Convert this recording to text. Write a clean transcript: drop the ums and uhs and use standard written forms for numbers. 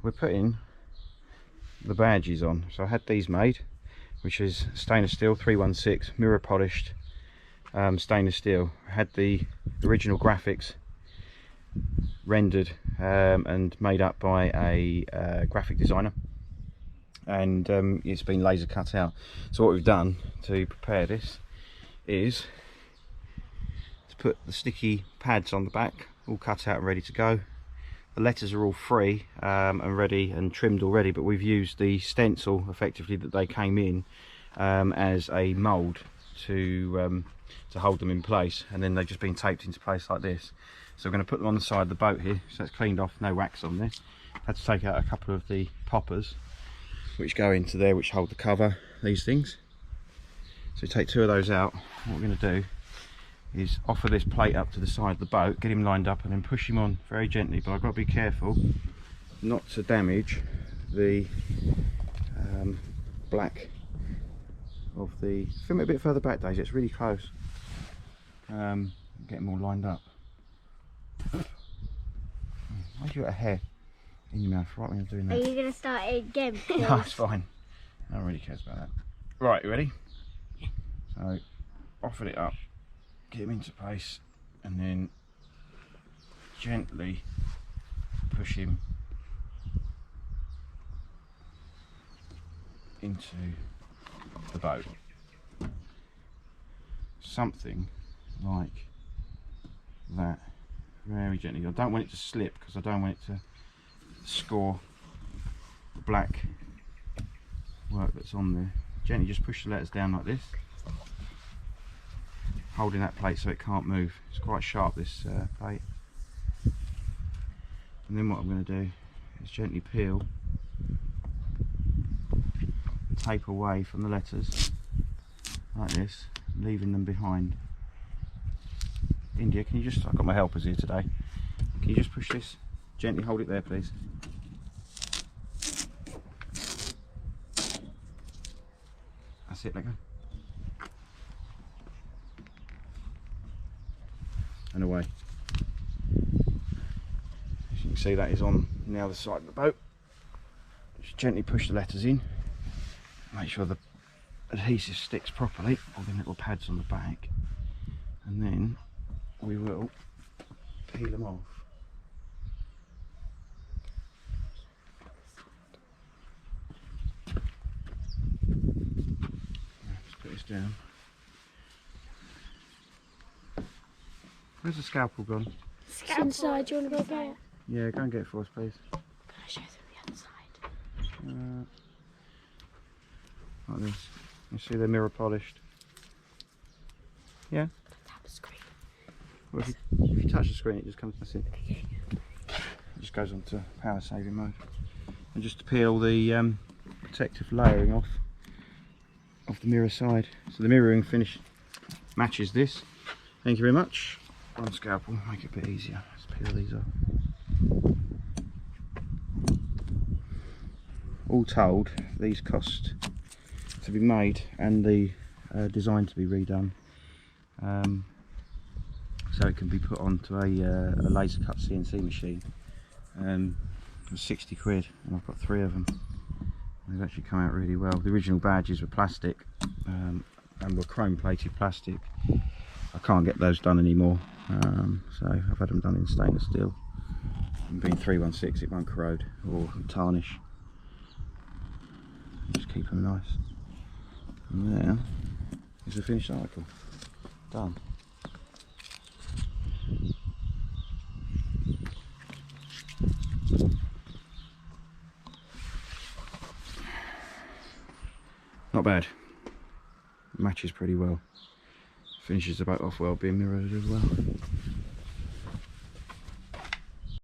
we're putting the badges on. So I had these made, which is stainless steel 316 mirror polished stainless steel. I had the original graphics rendered and made up by a graphic designer, and it's been laser cut out. So what we've done to prepare this is to put the sticky pads on the back, all cut out and ready to go. The letters are all free and ready and trimmed already, but we've used the stencil effectively that they came in as a mould to hold them in place, and then they've just been taped into place like this. So we're going to put them on the side of the boat here, so it's cleaned off, no wax on there. Had to take out a couple of the poppers which go into there, which hold the cover, these things. So we take two of those out. What we're going to do is offer this plate up to the side of the boat, get him lined up, and then push him on very gently. But I've got to be careful not to damage the black of the... Film it a bit further back, Daisy, it's really close. Get them all lined up. Why'd you got a hair in your mouth right when you're doing that? Are you going to start it again? No, it's fine. No one really cares about that. Right, you ready? So, offer it up, get him into place, and then gently push him into the boat. Something like that, very gently. I don't want it to slip because I don't want it to score the black work that's on there. Gently just push the letters down like this, holding that plate so it can't move. It's quite sharp, this plate. And then what I'm going to do is gently peel the tape away from the letters like this, leaving them behind. India, can you just, I've got my helpers here today, can you just push this, gently hold it there please. That's it, let go. And away. As you can see, that is on the other side of the boat. Just gently push the letters in, make sure the adhesive sticks properly, all the little pads on the back, and then we will peel them off. Just put this down. Where's the scalpel gone? It's inside, do you want to go get it? Yeah, go and get it for us please. Can I show through the other side? Like this. You see they're mirror polished. Yeah? Tap the screen. Well, if you touch the screen, it just comes. That's it. It just goes on to power saving mode. And just to peel the protective layering off the mirror side. So the mirroring finish matches this. Thank you very much. One scalpel, make it a bit easier. Let's peel these off. All told, these cost to be made and the design to be redone. So it can be put onto a laser cut CNC machine. It was 60 quid and I've got 3 of them. They've actually come out really well. The original badges were plastic and were chrome plated plastic. I can't get those done anymore, so I've had them done in stainless steel. And being 316, it won't corrode or tarnish. Just keep them nice. And there is the finished article. Done. Not bad. Matches pretty well. Finishes the boat off well, being mirrored as well.